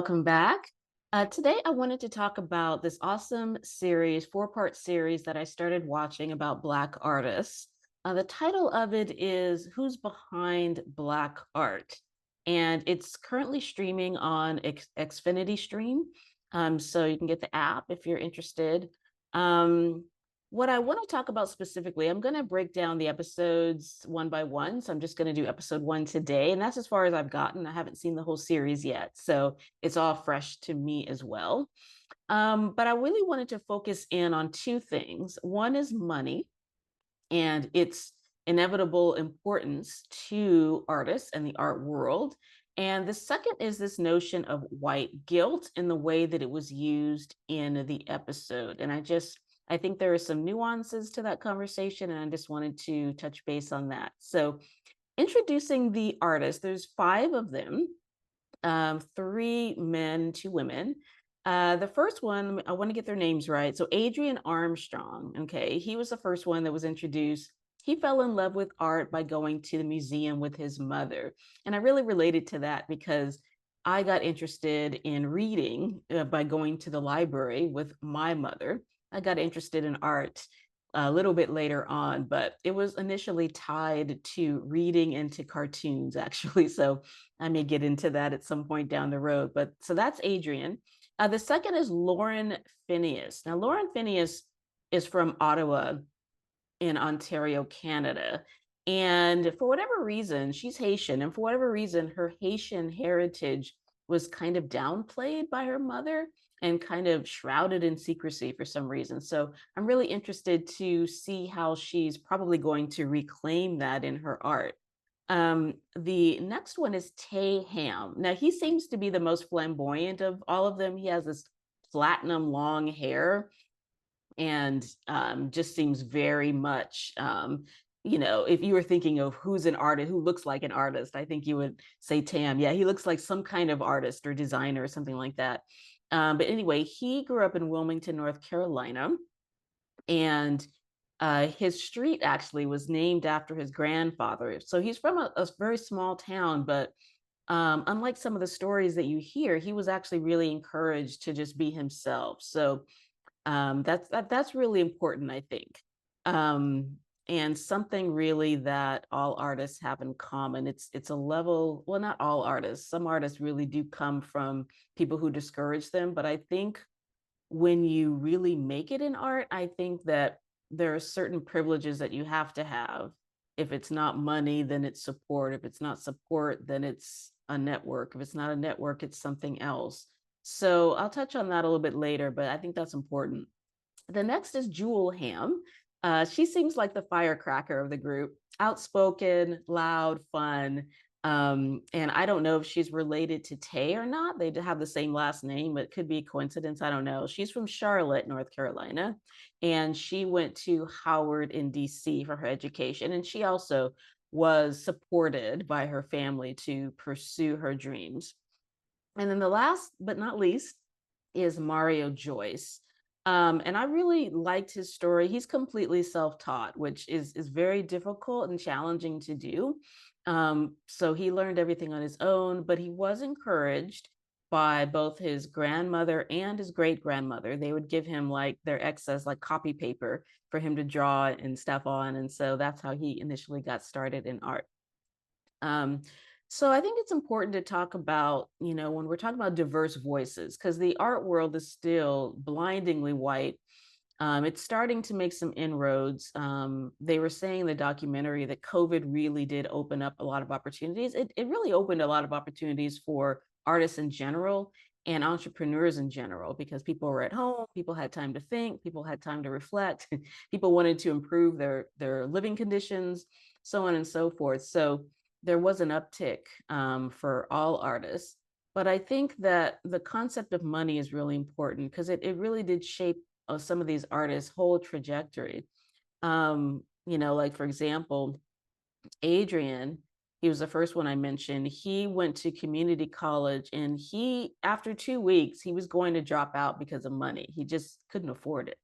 welcome back. Today, I wanted to talk about this awesome series, four-part series that I started watching about Black artists. The title of it is Who's Behind Black Art? And it's currently streaming on Xfinity Stream. So you can get the app if you're interested. Um, what I want to talk about specifically, I'm going to break down the episodes one by one. So I'm just going to do episode one today. And that's as far as I've gotten. I haven't seen the whole series yet. So it's all fresh to me as well. But I really wanted to focus in on two things. One is money and its inevitable importance to artists and the art world. And the second is this notion of white guilt in the way that it was used in the episode. And I think there are some nuances to that conversation, and I just wanted to touch base on that. So, introducing the artists, there's five of them, three men, two women. The first one, I want to get their names right. So Adrian Armstrong, okay, he was the first one that was introduced. He fell in love with art by going to the museum with his mother. And I really related to that because I got interested in reading by going to the library with my mother. I got interested in art a little bit later on, but it was initially tied to reading and to cartoons, actually. So I may get into that at some point down the road. But so that's Adrian. The second is Lauren Phineas. Now, Lauren Phineas is from Ottawa in Ontario, Canada. And for whatever reason, she's Haitian. And for whatever reason, her Haitian heritage was kind of downplayed by her mother and kind of shrouded in secrecy for some reason. So I'm really interested to see how she's probably going to reclaim that in her art. The next one is Tay Ham. Now, he seems to be the most flamboyant of all of them. He has this platinum long hair and just seems very much if you were thinking of who's an artist who looks like an artist, I think you would say Tam. Yeah, he looks like some kind of artist or designer or something like that. But anyway, he grew up in Wilmington, North Carolina, and his street actually was named after his grandfather. So he's from a very small town, but unlike some of the stories that you hear, he was actually really encouraged to just be himself. So that's really important, I think. And something really that all artists have in common. It's a level, well, not all artists. Some artists really do come from people who discourage them, but I think when you really make it in art, I think that there are certain privileges that you have to have. If it's not money, then it's support. If it's not support, then it's a network. If it's not a network, it's something else. So I'll touch on that a little bit later, but I think that's important. The next is Jewel Ham. She seems like the firecracker of the group, outspoken, loud, fun. And I don't know if she's related to Tay or not. They have the same last name, but it could be a coincidence. I don't know. She's from Charlotte, North Carolina, and she went to Howard in DC for her education. And she also was supported by her family to pursue her dreams. And then the last but not least is Mario Joyce. And I really liked his story. He's completely self-taught, which is very difficult and challenging to do. So he learned everything on his own, but he was encouraged by both his grandmother and his great grandmother. They would give him like their excess, like copy paper for him to draw and stuff on. And so that's how he initially got started in art. Um, so I think it's important to talk about, when we're talking about diverse voices, because the art world is still blindingly white. It's starting to make some inroads. They were saying in the documentary that COVID really did open up a lot of opportunities. It really opened a lot of opportunities for artists in general and entrepreneurs in general, because people were at home, people had time to think, people had time to reflect, people wanted to improve their living conditions, so on and so forth. So there was an uptick for all artists. But I think that the concept of money is really important because it really did shape some of these artists' whole trajectory. Like for example, Adrian, he was the first one I mentioned. He went to community college and after 2 weeks, he was going to drop out because of money. He just couldn't afford it.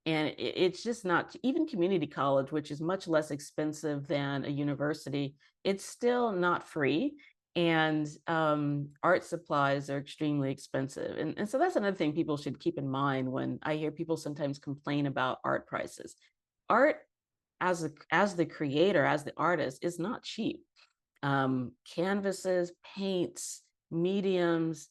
And it's just not, even community college, which is much less expensive than a university, it's still not free. And art supplies are extremely expensive. And so that's another thing people should keep in mind when I hear people sometimes complain about art prices. Art as the creator, as the artist, is not cheap. Canvases, paints, mediums,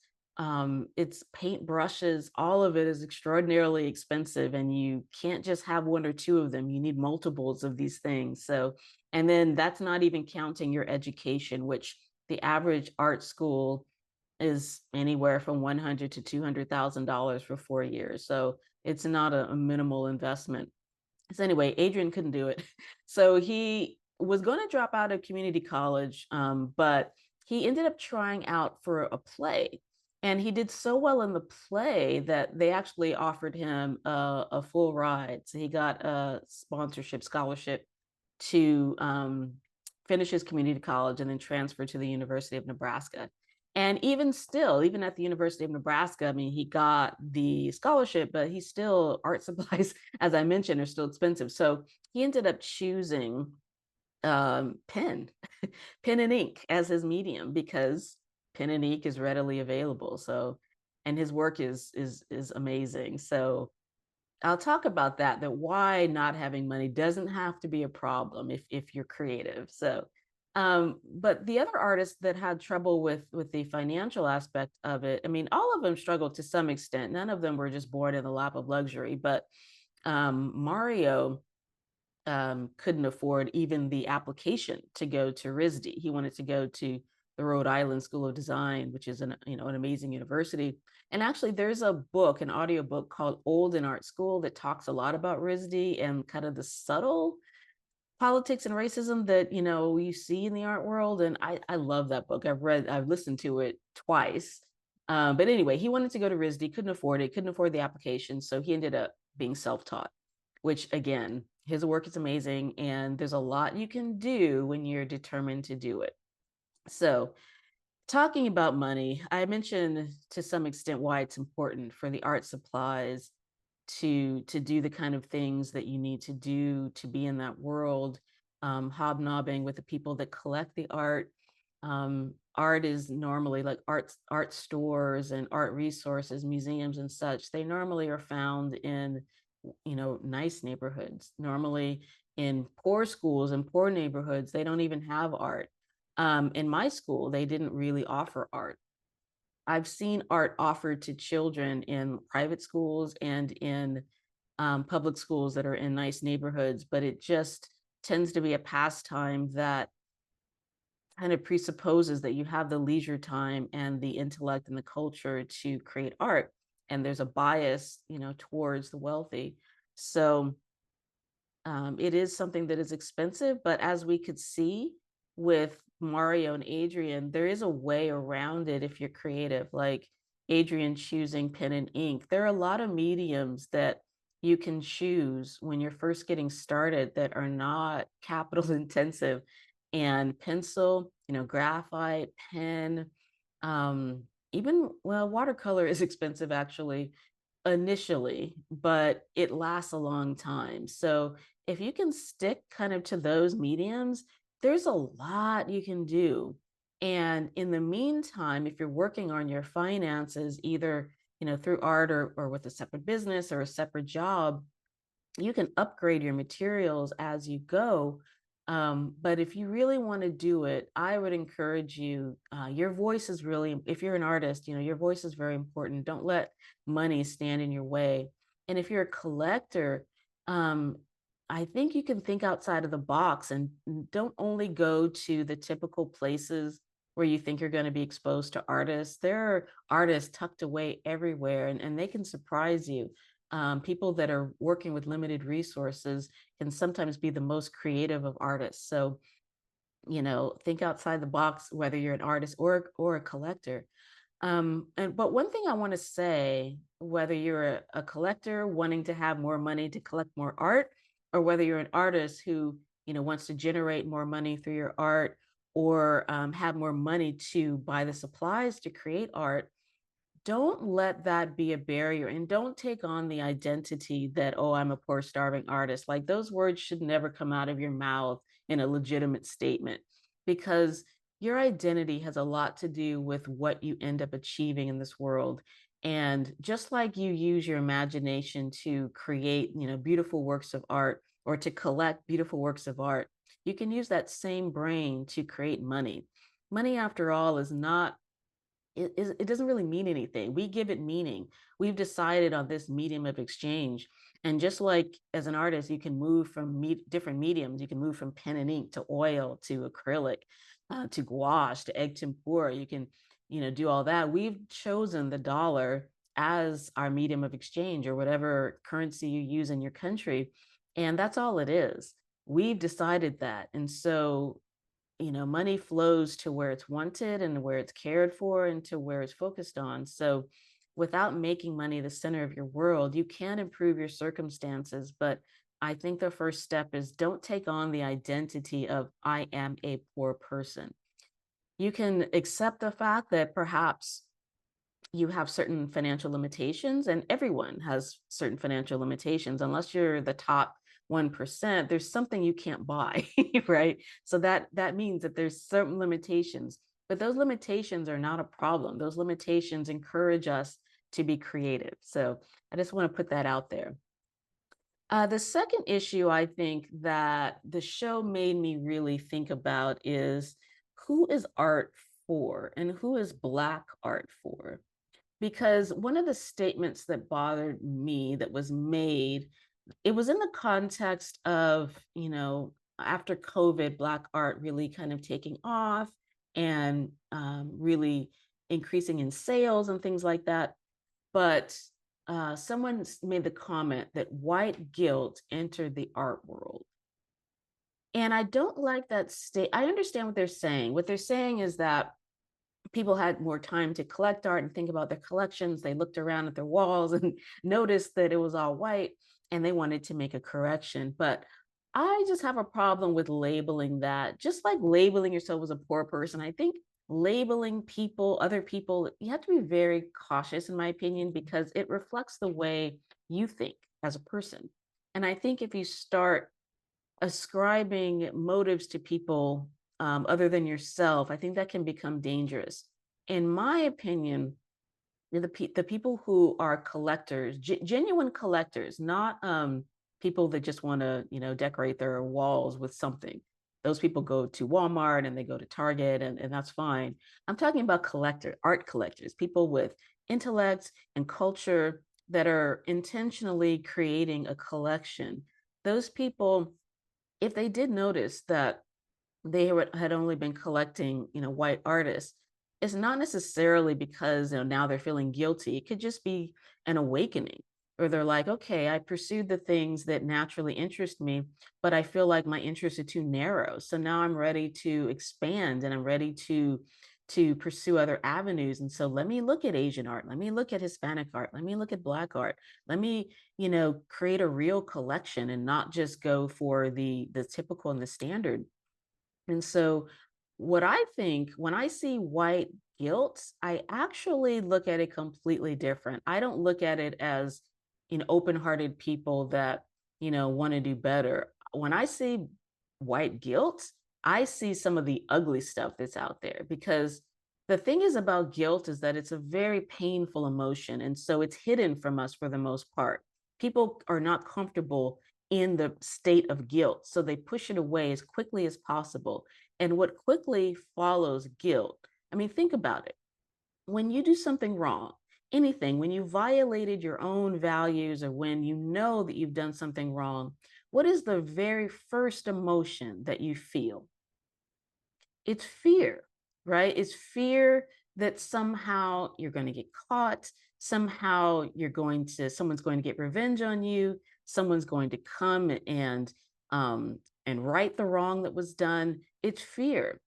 it's paint brushes, all of it is extraordinarily expensive, and you can't just have one or two of them. You need multiples of these things. So, and then that's not even counting your education, which the average art school is anywhere from 100 to $200,000 for 4 years. So it's not a minimal investment. So anyway, Adrian couldn't do it. So he was going to drop out of community college, but he ended up trying out for a play. And he did so well in the play that they actually offered him a full ride. So he got a sponsorship scholarship to finish his community college and then transfer to the University of Nebraska. And even still, even at the University of Nebraska, I mean, he got the scholarship, but he still, art supplies, as I mentioned, are still expensive. So he ended up choosing pen, pen and ink as his medium because pen and ink is readily available. So, and his work is amazing. So I'll talk about that why not having money doesn't have to be a problem if you're creative. So, but the other artists that had trouble with the financial aspect of it, I mean, all of them struggled to some extent. None of them were just born in the lap of luxury, but Mario couldn't afford even the application to go to RISD. He wanted to go to the Rhode Island School of Design, which is an amazing university. And actually, there's a book, an audio book called Old in Art School that talks a lot about RISD and kind of the subtle politics and racism that you see in the art world. And I love that book. I've listened to it twice. But anyway, he wanted to go to RISD, couldn't afford it, couldn't afford the application, so he ended up being self-taught, which again, his work is amazing, and there's a lot you can do when you're determined to do it. So, talking about money, I mentioned to some extent why it's important for the art supplies to do the kind of things that you need to do to be in that world, hobnobbing with the people that collect the art. Art is normally like art stores and art resources, museums and such. They normally are found in nice neighborhoods. Normally in poor schools and poor neighborhoods, they don't even have art. In my school, they didn't really offer art. I've seen art offered to children in private schools and in public schools that are in nice neighborhoods, but it just tends to be a pastime that kind of presupposes that you have the leisure time and the intellect and the culture to create art. And there's a bias, towards the wealthy. So it is something that is expensive, but as we could see with Mario and Adrian, there is a way around it if you're creative, like Adrian choosing pen and ink. There are a lot of mediums that you can choose when you're first getting started that are not capital intensive. And pencil, graphite, pen, even, well, watercolor is expensive actually initially, but it lasts a long time. So if you can stick kind of to those mediums, there's a lot you can do. And in the meantime, if you're working on your finances, either through art or with a separate business or a separate job, you can upgrade your materials as you go. But if you really want to do it, I would encourage you. Your voice is really, if you're an artist, your voice is very important. Don't let money stand in your way. And if you're a collector, um, I think you can think outside of the box and don't only go to the typical places where you think you're going to be exposed to artists. There are artists tucked away everywhere, and they can surprise you. People that are working with limited resources can sometimes be the most creative of artists. So, think outside the box, whether you're an artist or a collector. But one thing I want to say, whether you're a collector wanting to have more money to collect more art, or whether you're an artist who wants to generate more money through your art, or have more money to buy the supplies to create art, don't let that be a barrier, and don't take on the identity that, oh, I'm a poor starving artist. Like, those words should never come out of your mouth in a legitimate statement, because your identity has a lot to do with what you end up achieving in this world. And just like you use your imagination to create, beautiful works of art or to collect beautiful works of art, you can use that same brain to create money. Money, after all, is not it doesn't really mean anything. We give it meaning. We've decided on this medium of exchange. And just like as an artist, you can move from different mediums. You can move from pen and ink to oil to acrylic to gouache to egg tempera. You can, do all that. We've chosen the dollar as our medium of exchange or whatever currency you use in your country. And that's all it is. We've decided that. And so money flows to where it's wanted and where it's cared for and to where it's focused on. So without making money the center of your world, you can improve your circumstances. But I think the first step is don't take on the identity of I am a poor person. You can accept the fact that perhaps you have certain financial limitations, and everyone has certain financial limitations. Unless you're the top 1%, there's something you can't buy, right? So that means that there's certain limitations, but those limitations are not a problem. Those limitations encourage us to be creative. So I just want to put that out there. The second issue I think that the show made me really think about is who is art for and who is Black art for? Because one of the statements that bothered me that was made, it was in the context of, after COVID, Black art really kind of taking off and really increasing in sales and things like that. But someone made the comment that white guilt entered the art world. And I don't like that state. I understand what they're saying. What they're saying is that people had more time to collect art and think about their collections. They looked around at their walls and noticed that it was all white and they wanted to make a correction. But I just have a problem with labeling that, just like labeling yourself as a poor person. I think labeling people, other people, you have to be very cautious, in my opinion, because it reflects the way you think as a person. And I think if you start ascribing motives to people other than yourself, I think that can become dangerous. In my opinion, the people who are collectors, genuine collectors, not people that just want to, decorate their walls with something. Those people go to Walmart and they go to Target, and that's fine. I'm talking about art collectors, people with intellect and culture that are intentionally creating a collection. Those people, if they did notice that they had only been collecting, white artists, it's not necessarily because, now they're feeling guilty. It could just be an awakening, or they're like, okay, I pursued the things that naturally interest me, but I feel like my interests are too narrow. So now I'm ready to expand and I'm ready to pursue other avenues. And so let me look at Asian art. Let me look at Hispanic art. Let me look at Black art. Let me, create a real collection and not just go for the typical and the standard. And so what I think when I see white guilt, I actually look at it completely different. I don't look at it as, open-hearted people that, want to do better. When I see white guilt, I see some of the ugly stuff that's out there, because the thing is about guilt is that it's a very painful emotion. And so it's hidden from us for the most part. People are not comfortable in the state of guilt, so they push it away as quickly as possible. And what quickly follows guilt, I mean, think about it. When you do something wrong, anything, when you violated your own values or when you know that you've done something wrong, what is the very first emotion that you feel? It's fear, right? It's fear that somehow you're going to get caught, somehow someone's going to get revenge on you, someone's going to come and right the wrong that was done. It's fear.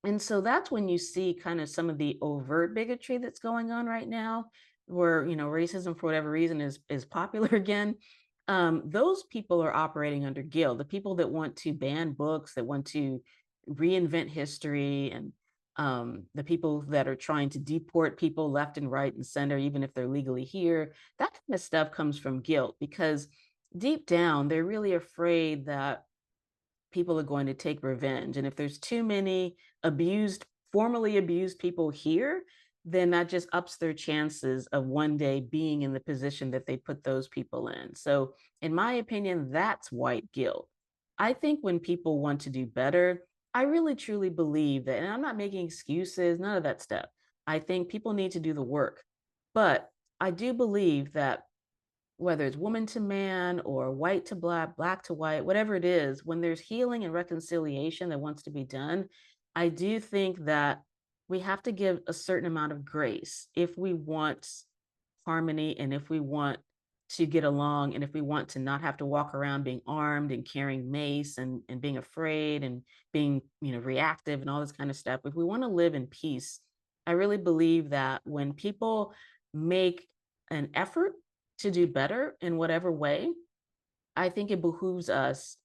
And so that's when you see kind of some of the overt bigotry that's going on right now, where, racism for whatever reason is popular again. Those people are operating under guilt. The people that want to ban books, that want to reinvent history, and the people that are trying to deport people left and right and center, even if they're legally here, that kind of stuff comes from guilt, because deep down, they're really afraid that people are going to take revenge. And if there's too many abused formally abuse people here, then that just ups their chances of one day being in the position that they put those people in. So, in my opinion, that's white guilt. I think when people want to do better, I really truly believe that, and I'm not making excuses, none of that stuff. I think people need to do the work. But I do believe that whether it's woman to man or white to black, black to white, whatever it is, when there's healing and reconciliation that wants to be done, I do think that we have to give a certain amount of grace if we want harmony and if we want to get along and if we want to not have to walk around being armed and carrying mace and being afraid and being reactive and all this kind of stuff. If we want to live in peace, I really believe that when people make an effort to do better in whatever way, I think it behooves us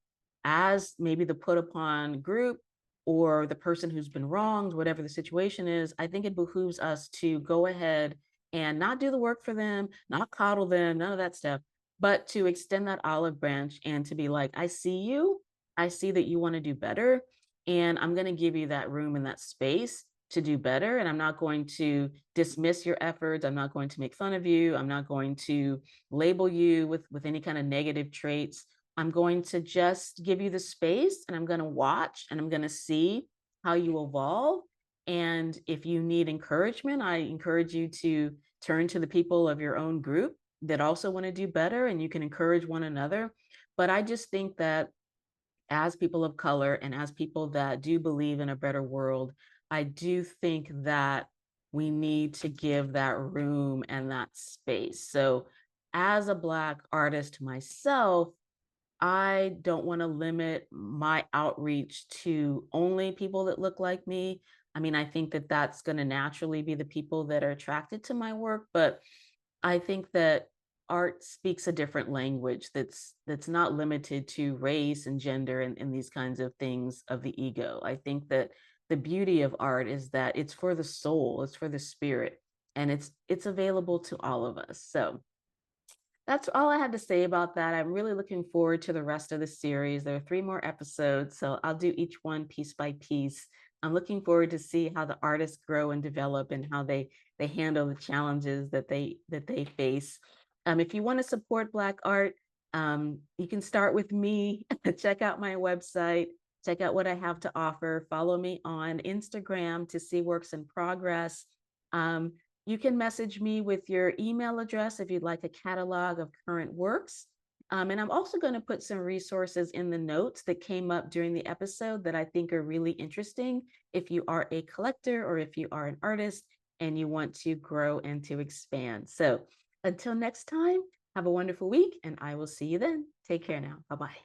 as maybe the put upon group or the person who's been wronged, whatever the situation is. I think it behooves us to go ahead and not do the work for them, not coddle them, none of that stuff, but to extend that olive branch and to be like, I see you. I see that you want to do better. And I'm going to give you that room and that space to do better. And I'm not going to dismiss your efforts. I'm not going to make fun of you. I'm not going to label you with any kind of negative traits. I'm going to just give you the space and I'm going to watch and I'm going to see how you evolve. And if you need encouragement, I encourage you to turn to the people of your own group that also want to do better and you can encourage one another. But I just think that as people of color and as people that do believe in a better world, I do think that we need to give that room and that space. So, as a Black artist myself, I don't want to limit my outreach to only people that look like me. I mean, I think that that's going to naturally be the people that are attracted to my work, but I think that art speaks a different language that's not limited to race and gender and these kinds of things of the ego. I think that the beauty of art is that it's for the soul, it's for the spirit, and it's available to all of us. So that's all I had to say about that. I'm really looking forward to the rest of the series. There are 3 more episodes, so I'll do each one piece by piece. I'm looking forward to see how the artists grow and develop and how they handle the challenges that they face. If you want to support Black art, you can start with me. Check out my website. Check out what I have to offer. Follow me on Instagram to see works in progress. Um, you can message me with your email address if you'd like a catalog of current works. And I'm also going to put some resources in the notes that came up during the episode that I think are really interesting if you are a collector or if you are an artist and you want to grow and to expand. So until next time, have a wonderful week and I will see you then. Take care now. Bye-bye.